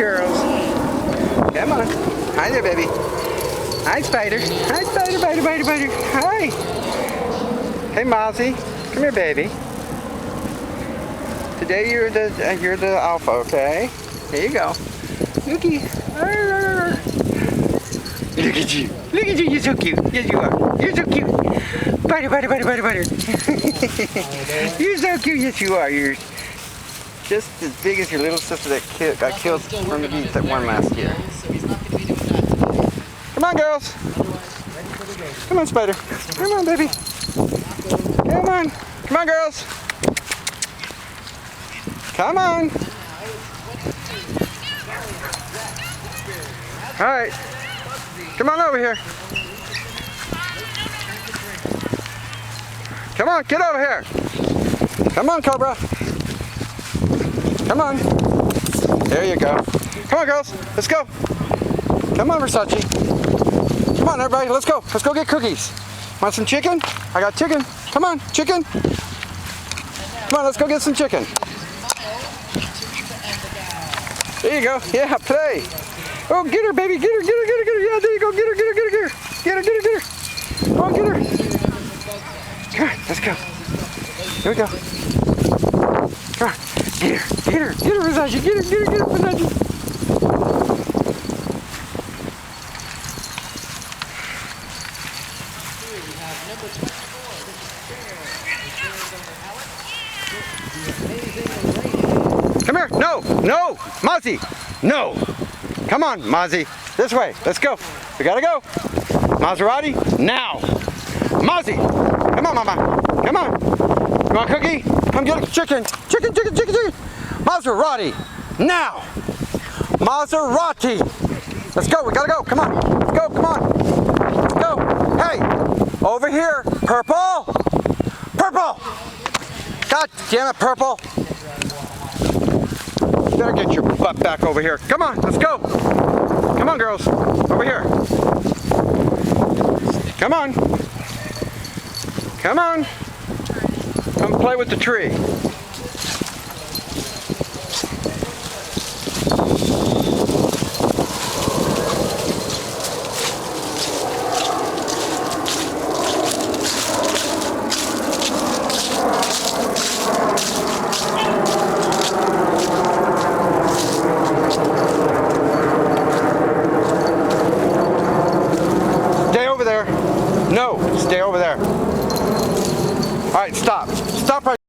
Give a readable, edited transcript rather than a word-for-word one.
girls. Come on. Hi there, baby. Hi, Spider. Hi, Spider, Spider, Spider, Spider. Hi. Hey, Mozzie. Come here, baby. Today you're the alpha, okay? Here you go. Looky. Look at you. Look at you. You're so cute. Yes, you are. You're so cute. Butter, butter, butter, butter, butter. You're so cute. Yes, you are. You're just as big as your little sister that got killed from the beach that one last year. Come on, girls. Come on, Spider. Come on, baby. Come on. Come on, girls. Come on. All right. Come on over here. Come on, get over here. Come on, Cobra. Come on. There you go. Come on, girls. Let's go. Come on, Versace. Come on, everybody. Let's go. Let's go get cookies. Want some chicken? I got chicken. Come on, chicken. Come on, let's go get some chicken. There you go. Yeah, play. Oh, get her, baby. Get her, get her, get her, get her. Yeah, there you go. Get her, get her, get her, get her. Get her, get her, get her. Come on, get her. Come on, let's go. Here we go. Come on. Get her, get her, get her, Versace. Get her, get her, get her, Versace. Come here. No, no, Mozzie. No. Come on, Mozzie. This way. Let's go. We gotta go. Maserati, now. Mozzie. Come on, Mama. Come on. You want a cookie? Come get a chicken. Chicken, chicken, chicken, chicken. Maserati, now. Maserati. Let's go. We gotta go. Come on. Let's go. Come on. Let's go. Hey, over here. Purple. Purple. God damn it, purple. You better get your butt back over here. Come on, let's go. Come on, girls. Over here. Come on. Come on. Come play with the tree. No, stay over there. All right, stop. Stop right